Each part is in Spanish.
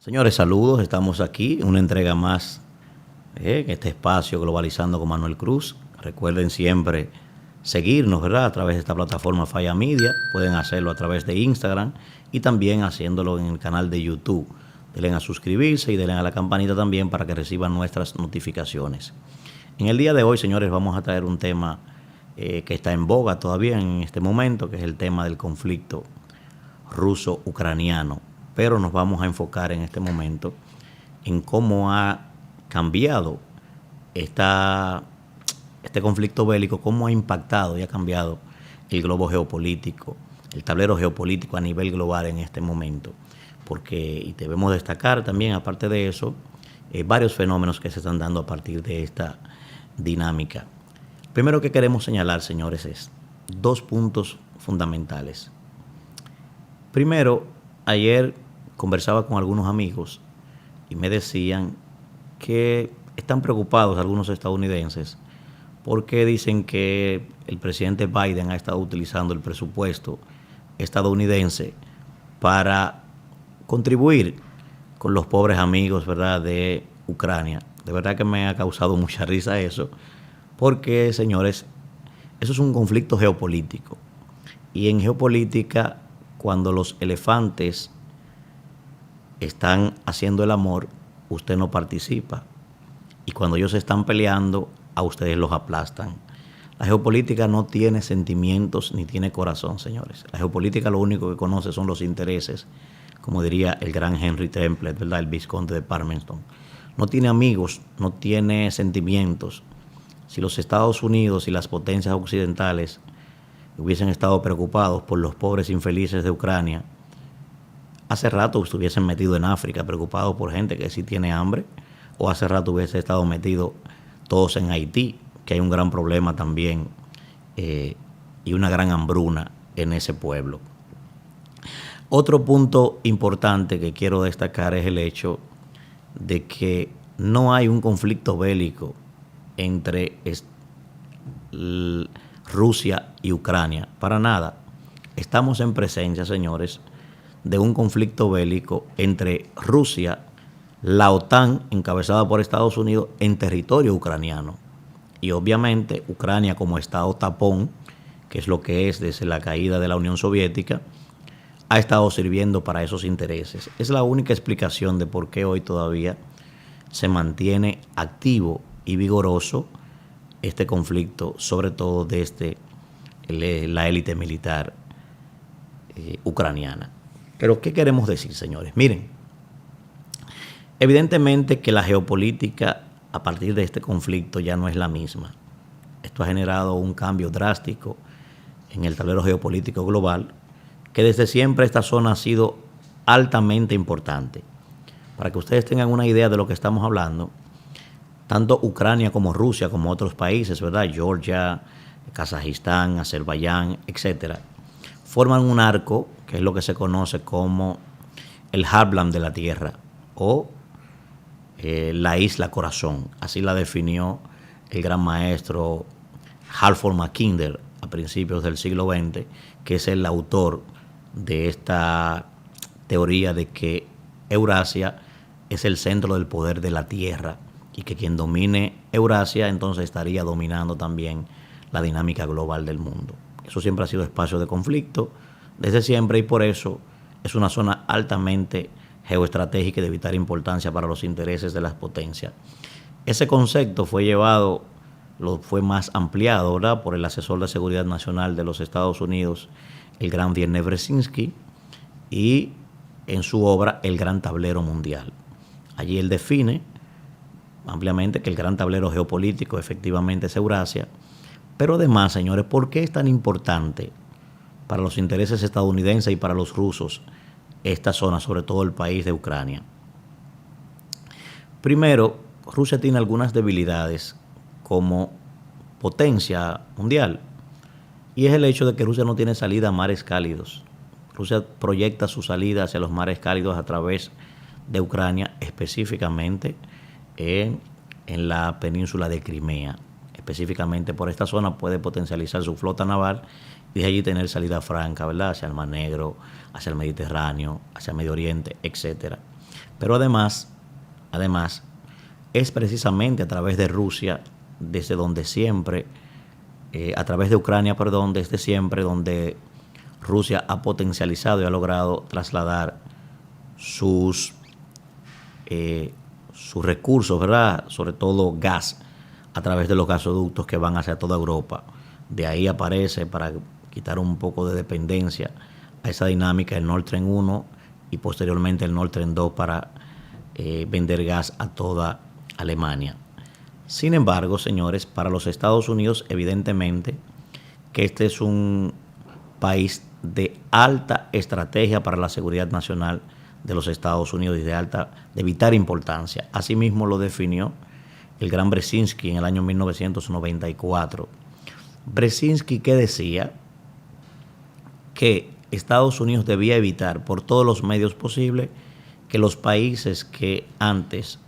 Señores, saludos. Estamos aquí, una entrega más en este espacio Globalizando con Manuel Cruz. Recuerden siempre seguirnos, ¿verdad? A través de esta plataforma Falla Media. Pueden hacerlo a través de Instagram y también haciéndolo en el canal de YouTube. Denle a suscribirse y denle a la campanita también para que reciban nuestras notificaciones. En el día de hoy, señores, vamos a traer un tema que está en boga todavía en este momento, que es el tema del conflicto ruso-ucraniano. Pero nos vamos a enfocar en este momento en cómo ha cambiado este conflicto bélico, cómo ha impactado y ha cambiado el globo geopolítico, el tablero geopolítico a nivel global en este momento. Porque y debemos destacar también, aparte de eso, varios fenómenos que se están dando a partir de esta dinámica. Primero que queremos señalar, señores, es dos puntos fundamentales. Primero, ayer conversaba con algunos amigos y me decían que están preocupados algunos estadounidenses porque dicen que el presidente Biden ha estado utilizando el presupuesto estadounidense para contribuir con los pobres amigos, ¿verdad?, de Ucrania. De verdad que me ha causado mucha risa eso, porque, señores, eso es un conflicto geopolítico. Y en geopolítica, cuando los elefantes están haciendo el amor, usted no participa. Y cuando ellos están peleando, a ustedes los aplastan. La geopolítica no tiene sentimientos ni tiene corazón, señores. La geopolítica lo único que conoce son los intereses, como diría el gran Henry Templet, ¿verdad?, el vizconde de Palmerston. No tiene amigos, no tiene sentimientos. Si los Estados Unidos y las potencias occidentales hubiesen estado preocupados por los pobres infelices de Ucrania, hace rato estuviesen metidos en África, preocupados por gente que sí tiene hambre, o hace rato hubiese estado metidos todos en Haití, que hay un gran problema también y una gran hambruna en ese pueblo. Otro punto importante que quiero destacar es el hecho de que no hay un conflicto bélico entre Rusia y Ucrania, para nada. Estamos en presencia, señores, de un conflicto bélico entre Rusia, la OTAN, encabezada por Estados Unidos, en territorio ucraniano. Y obviamente Ucrania como Estado tapón, que es lo que es desde la caída de la Unión Soviética, ha estado sirviendo para esos intereses. Es la única explicación de por qué hoy todavía se mantiene activo y vigoroso este conflicto, sobre todo desde la élite militar ucraniana. Pero, ¿qué queremos decir, señores? Miren, evidentemente que la geopolítica a partir de este conflicto ya no es la misma. Esto ha generado un cambio drástico en el tablero geopolítico global, que desde siempre esta zona ha sido altamente importante. Para que ustedes tengan una idea de lo que estamos hablando, tanto Ucrania como Rusia, como otros países, ¿verdad?, Georgia, Kazajistán, Azerbaiyán, etcétera, forman un arco que es lo que se conoce como el Heartland de la Tierra o la isla corazón. Así la definió el gran maestro Halford Mackinder a principios del siglo XX, que es el autor de esta teoría de que Eurasia es el centro del poder de la Tierra y que quien domine Eurasia entonces estaría dominando también la dinámica global del mundo. Eso siempre ha sido espacio de conflicto desde siempre y por eso es una zona altamente geoestratégica y de vital importancia para los intereses de las potencias. Ese concepto fue más ampliado, ¿verdad?, por el asesor de seguridad nacional de los Estados Unidos, el gran Viernes Brzezinski, y en su obra El Gran Tablero Mundial. Allí él define ampliamente que el gran tablero geopolítico efectivamente es Eurasia, pero además, señores, ¿por qué es tan importante para los intereses estadounidenses y para los rusos esta zona, sobre todo el país de Ucrania? Primero, Rusia tiene algunas debilidades como potencia mundial, y es el hecho de que Rusia no tiene salida a mares cálidos. Rusia proyecta su salida hacia los mares cálidos a través de Ucrania, específicamente en la península de Crimea. Específicamente por esta zona puede potencializar su flota naval y de allí tener salida franca, ¿verdad?, hacia el Mar Negro, hacia el Mediterráneo, hacia el Medio Oriente, etcétera. Pero además, es precisamente a través de Rusia, desde donde siempre, a través de Ucrania, perdón, desde siempre, donde Rusia ha potencializado y ha logrado trasladar sus recursos, ¿verdad? Sobre todo gas, a través de los gasoductos que van hacia toda Europa. De ahí aparece, para quitar un poco de dependencia a esa dinámica, el Nord Stream 1 y posteriormente el Nord Stream 2 para vender gas a toda Alemania. Sin embargo, señores, para los Estados Unidos, evidentemente, que este es un país de alta estrategia para la seguridad nacional de los Estados Unidos y de vital importancia. Asimismo lo definió el gran Brzezinski en el año 1994. Brzezinski, que decía que Estados Unidos debía evitar por todos los medios posibles que los países que antes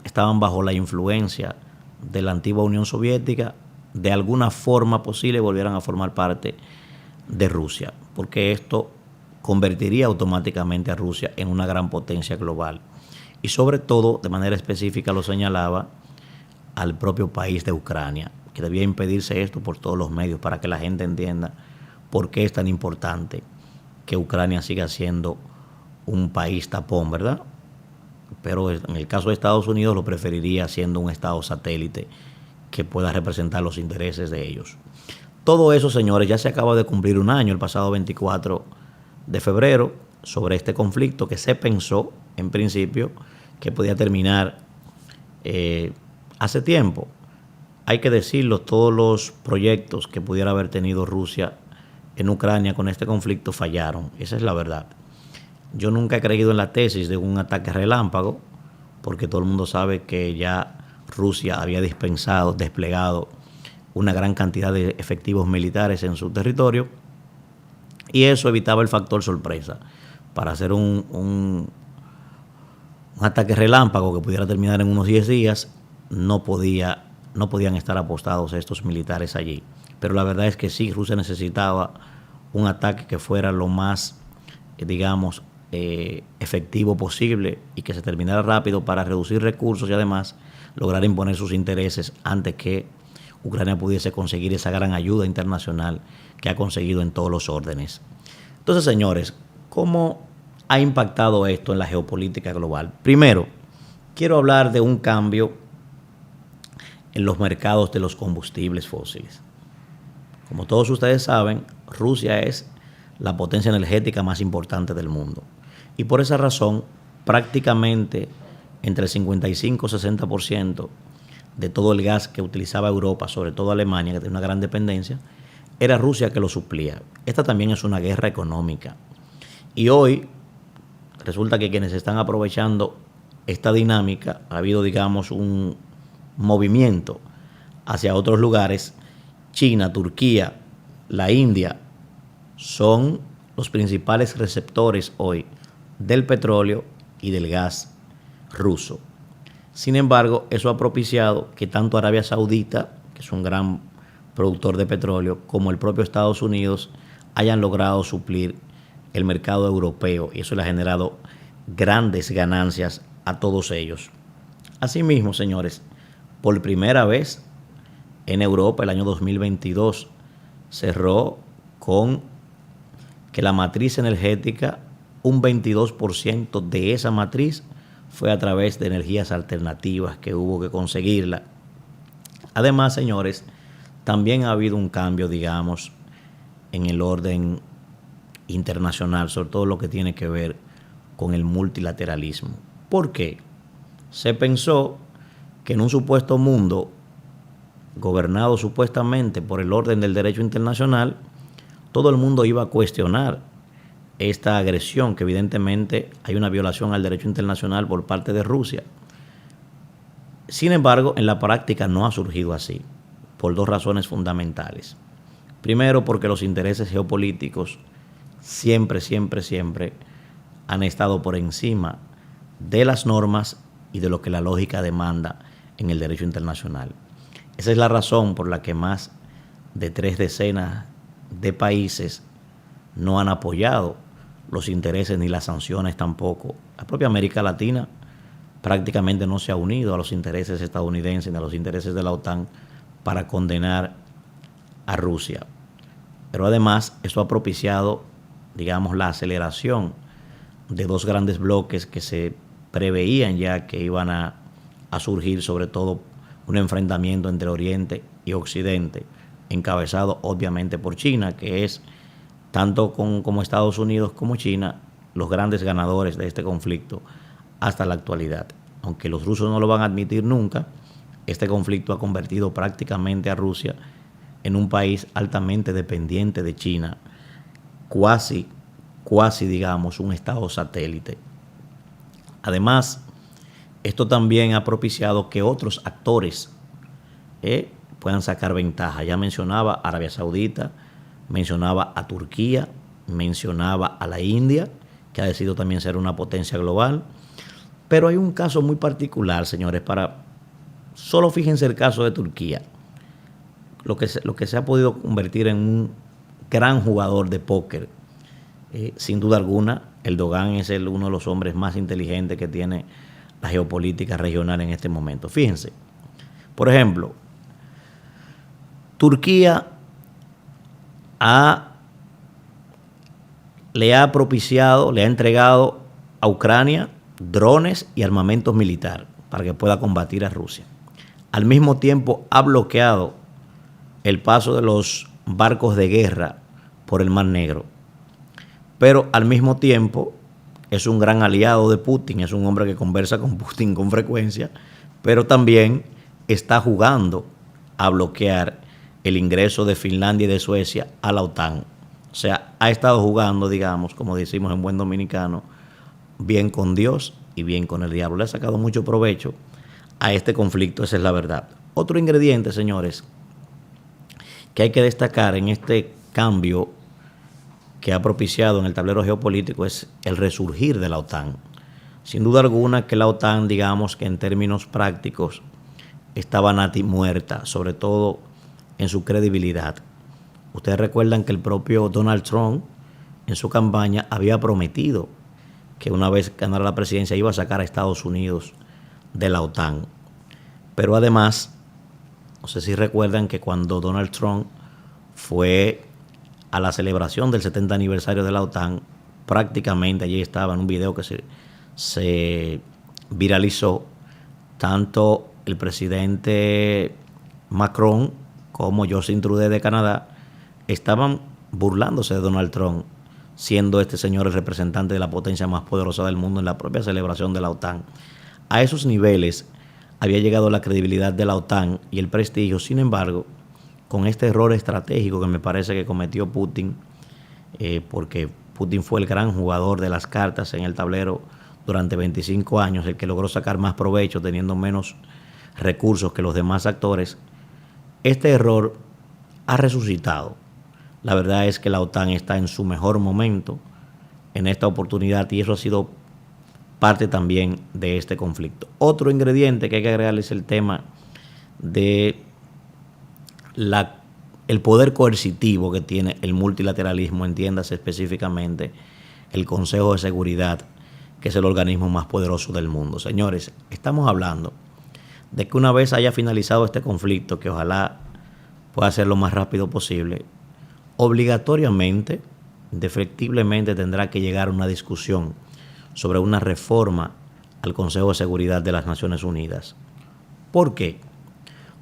estaban bajo la influencia de la antigua Unión Soviética, de alguna forma posible volvieran a formar parte de Rusia, porque esto convertiría automáticamente a Rusia en una gran potencia global. Y sobre todo, de manera específica, lo señalaba al propio país de Ucrania, que debía impedirse esto por todos los medios para que la gente entienda por qué es tan importante que Ucrania siga siendo un país tapón, ¿verdad? Pero en el caso de Estados Unidos lo preferiría siendo un estado satélite que pueda representar los intereses de ellos. Todo eso, señores, ya se acaba de cumplir un año, el pasado 24 de febrero, sobre este conflicto que se pensó, en principio, que podía terminar hace tiempo. Hay que decirlo, todos los proyectos que pudiera haber tenido Rusia en Ucrania con este conflicto fallaron. Esa es la verdad. Yo nunca he creído en la tesis de un ataque relámpago, porque todo el mundo sabe que ya Rusia había desplegado una gran cantidad de efectivos militares en su territorio, y eso evitaba el factor sorpresa. Para hacer un ataque relámpago que pudiera terminar en unos 10 días, no podían estar apostados estos militares allí. Pero la verdad es que sí, Rusia necesitaba un ataque que fuera lo más, digamos, efectivo posible y que se terminara rápido para reducir recursos y además lograr imponer sus intereses antes que Ucrania pudiese conseguir esa gran ayuda internacional que ha conseguido en todos los órdenes. Entonces, señores, ¿cómo ha impactado esto en la geopolítica global? Primero, quiero hablar de un cambio en los mercados de los combustibles fósiles. Como todos ustedes saben, Rusia es la potencia energética más importante del mundo. Y por esa razón, prácticamente entre el 55 y 60% de todo el gas que utilizaba Europa, sobre todo Alemania, que tiene una gran dependencia, era Rusia que lo suplía. Esta también es una guerra económica. Y hoy resulta que quienes están aprovechando esta dinámica, ha habido, digamos, un movimiento hacia otros lugares. China, Turquía, la India son los principales receptores hoy del petróleo y del gas ruso. Sin embargo, eso ha propiciado que tanto Arabia Saudita, que es un gran productor de petróleo, como el propio Estados Unidos hayan logrado suplir el mercado europeo, y eso le ha generado grandes ganancias a todos ellos. Asimismo, señores, por primera vez en Europa el año 2022 cerró con que la matriz energética, un 22% de esa matriz fue a través de energías alternativas que hubo que conseguirla. Además, señores, también ha habido un cambio, digamos, en el orden internacional, sobre todo lo que tiene que ver con el multilateralismo. ¿Por qué? Se pensó que en un supuesto mundo gobernado supuestamente por el orden del derecho internacional, todo el mundo iba a cuestionar esta agresión, que evidentemente hay una violación al derecho internacional por parte de Rusia. Sin embargo, en la práctica no ha surgido así, por dos razones fundamentales. Primero, porque los intereses geopolíticos siempre han estado por encima de las normas y de lo que la lógica demanda en el derecho internacional. Esa es la razón por la que más de 3 decenas de países no han apoyado los intereses ni las sanciones tampoco. La propia América Latina prácticamente no se ha unido a los intereses estadounidenses ni a los intereses de la OTAN para condenar a Rusia. Pero además eso ha propiciado, digamos, la aceleración de dos grandes bloques que se preveían ya que iban a surgir, sobre todo un enfrentamiento entre Oriente y Occidente, encabezado obviamente por China, que es tanto como Estados Unidos como China los grandes ganadores de este conflicto hasta la actualidad. Aunque los rusos no lo van a admitir nunca, este conflicto ha convertido prácticamente a Rusia en un país altamente dependiente de China, cuasi digamos un estado satélite. Además, esto también ha propiciado que otros actores puedan sacar ventaja. Ya mencionaba a Arabia Saudita, mencionaba a Turquía, mencionaba a la India, que ha decidido también ser una potencia global. Pero hay un caso muy particular, señores, solo fíjense el caso de Turquía, lo que se ha podido convertir en un gran jugador de póker. Sin duda alguna, Erdogan es uno de los hombres más inteligentes que tiene la geopolítica regional en este momento. Fíjense, por ejemplo, Turquía le ha propiciado, le ha entregado a Ucrania drones y armamentos militar para que pueda combatir a Rusia. Al mismo tiempo ha bloqueado el paso de los barcos de guerra por el Mar Negro. Pero al mismo tiempo es un gran aliado de Putin, es un hombre que conversa con Putin con frecuencia, pero también está jugando a bloquear el ingreso de Finlandia y de Suecia a la OTAN. O sea, ha estado jugando, digamos, como decimos en buen dominicano, bien con Dios y bien con el diablo. Le ha sacado mucho provecho a este conflicto, esa es la verdad. Otro ingrediente, señores, que hay que destacar en este cambio que ha propiciado en el tablero geopolítico es el resurgir de la OTAN. Sin duda alguna que la OTAN, digamos que en términos prácticos, estaba nati muerta, sobre todo en su credibilidad. Ustedes recuerdan que el propio Donald Trump en su campaña había prometido que una vez ganara la presidencia iba a sacar a Estados Unidos de la OTAN. Pero además, no sé si recuerdan que cuando Donald Trump fue a la celebración del 70 aniversario de la OTAN, prácticamente allí estaba en un video que se viralizó, tanto el presidente Macron como Justin Trudeau de Canadá estaban burlándose de Donald Trump, siendo este señor el representante de la potencia más poderosa del mundo en la propia celebración de la OTAN. A esos niveles había llegado la credibilidad de la OTAN y el prestigio. Sin embargo, con este error estratégico que me parece que cometió Putin, porque Putin fue el gran jugador de las cartas en el tablero durante 25 años, el que logró sacar más provecho teniendo menos recursos que los demás actores, este error ha resucitado. La verdad es que la OTAN está en su mejor momento en esta oportunidad y eso ha sido parte también de este conflicto. Otro ingrediente que hay que agregarle es el tema de el poder coercitivo que tiene el multilateralismo, entiéndase específicamente el Consejo de Seguridad, que es el organismo más poderoso del mundo. Señores, estamos hablando de que una vez haya finalizado este conflicto, que ojalá pueda ser lo más rápido posible, obligatoriamente, indefectiblemente tendrá que llegar a una discusión sobre una reforma al Consejo de Seguridad de las Naciones Unidas. ¿Por qué?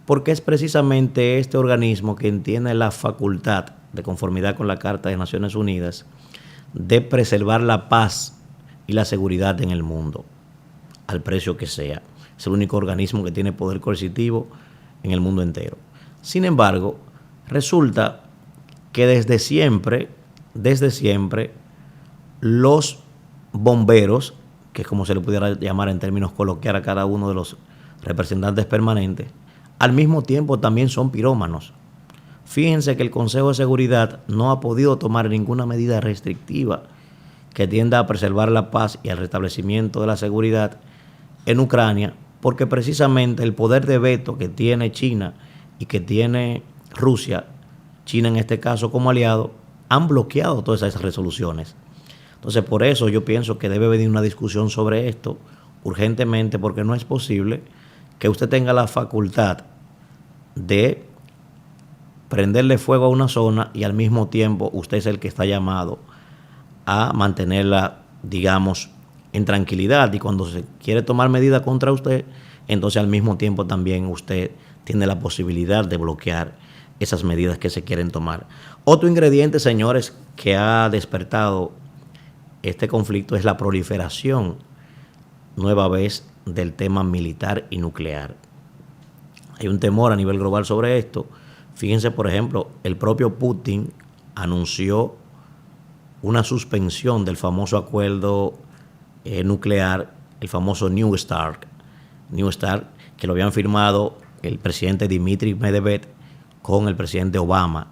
Porque es precisamente este organismo quien tiene la facultad, de conformidad con la Carta de Naciones Unidas, de preservar la paz y la seguridad en el mundo, al precio que sea. Es el único organismo que tiene poder coercitivo en el mundo entero. Sin embargo, resulta que desde siempre, los bomberos, que es como se le pudiera llamar en términos coloquiales a cada uno de los representantes permanentes, al mismo tiempo también son pirómanos. Fíjense que el Consejo de Seguridad no ha podido tomar ninguna medida restrictiva que tienda a preservar la paz y el restablecimiento de la seguridad en Ucrania, porque precisamente el poder de veto que tiene China y que tiene Rusia, China en este caso como aliado, han bloqueado todas esas resoluciones. Entonces, por eso yo pienso que debe venir una discusión sobre esto urgentemente, porque no es posible que usted tenga la facultad de prenderle fuego a una zona y al mismo tiempo usted es el que está llamado a mantenerla, digamos, en tranquilidad, y cuando se quiere tomar medidas contra usted, entonces al mismo tiempo también usted tiene la posibilidad de bloquear esas medidas que se quieren tomar. Otro ingrediente, señores, que ha despertado este conflicto es la proliferación nueva vez del tema militar y nuclear. Hay un temor a nivel global sobre esto. Fíjense, por ejemplo, el propio Putin anunció una suspensión del famoso acuerdo nuclear, el famoso New START, que lo habían firmado el presidente Dmitry Medvedev con el presidente Obama.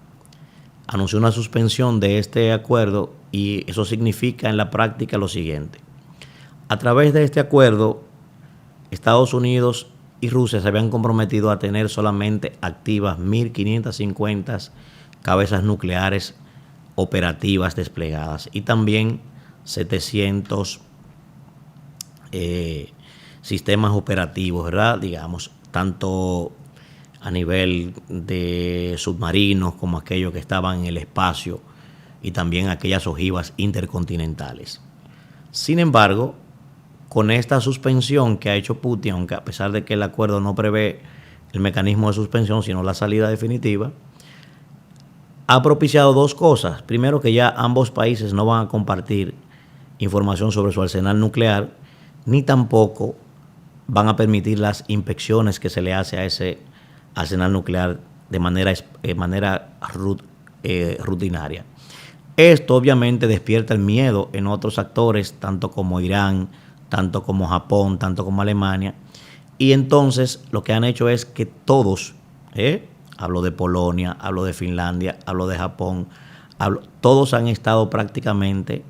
Anunció una suspensión de este acuerdo, y eso significa en la práctica lo siguiente. A través de este acuerdo, Estados Unidos y Rusia se habían comprometido a tener solamente activas 1.550 cabezas nucleares operativas desplegadas, y también 700 sistemas operativos, ¿verdad? Digamos, tanto a nivel de submarinos como aquellos que estaban en el espacio, y también aquellas ojivas intercontinentales. Sin embargo, con esta suspensión que ha hecho Putin, aunque a pesar de que el acuerdo no prevé el mecanismo de suspensión, sino la salida definitiva, ha propiciado dos cosas. Primero, que ya ambos países no van a compartir información sobre su arsenal nuclear, ni tampoco van a permitir las inspecciones que se le hace a ese arsenal nuclear de manera rutinaria. Esto obviamente despierta el miedo en otros actores, tanto como Irán, tanto como Japón, tanto como Alemania, y entonces lo que han hecho es que todos, hablo de Polonia, hablo de Finlandia, hablo de Japón, todos han estado prácticamente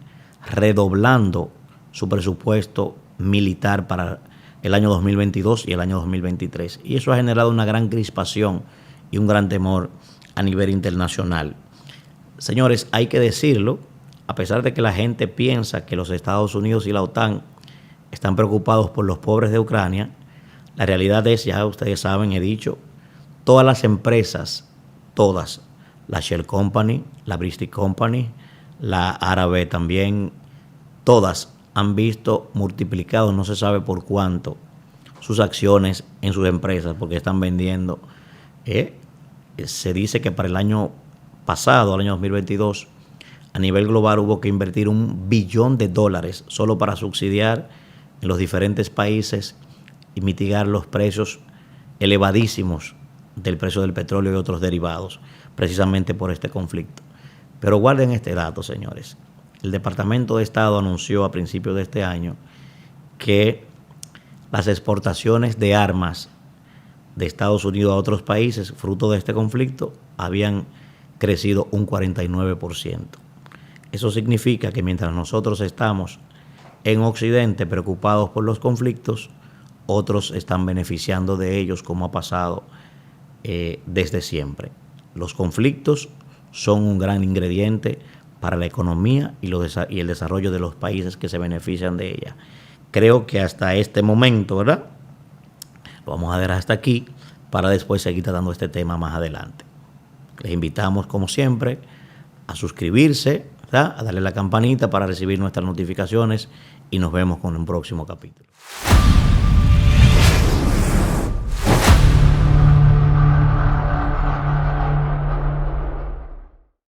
redoblando su presupuesto militar para el año 2022 y el año 2023. Y eso ha generado una gran crispación y un gran temor a nivel internacional. Señores, hay que decirlo, a pesar de que la gente piensa que los Estados Unidos y la OTAN están preocupados por los pobres de Ucrania, la realidad es, ya ustedes saben, he dicho, todas las empresas, todas, la Shell Company, la British Company, la árabe también, todas han visto multiplicados, no se sabe por cuánto, sus acciones en sus empresas, porque están vendiendo. Se dice que para el año pasado, el año 2022, a nivel global hubo que invertir $1 billón solo para subsidiar en los diferentes países y mitigar los precios elevadísimos del precio del petróleo y otros derivados, precisamente por este conflicto. Pero guarden este dato, señores. El Departamento de Estado anunció a principios de este año que las exportaciones de armas de Estados Unidos a otros países, fruto de este conflicto, habían crecido un 49%. Eso significa que mientras nosotros estamos en Occidente preocupados por los conflictos, otros están beneficiando de ellos, como ha pasado desde siempre. Los conflictos son un gran ingrediente para la economía y el desarrollo de los países que se benefician de ella. Creo que hasta este momento, ¿verdad?, lo vamos a ver hasta aquí, para después seguir tratando este tema más adelante. Les invitamos, como siempre, a suscribirse, ¿verdad?, a darle la campanita para recibir nuestras notificaciones, y nos vemos con un próximo capítulo.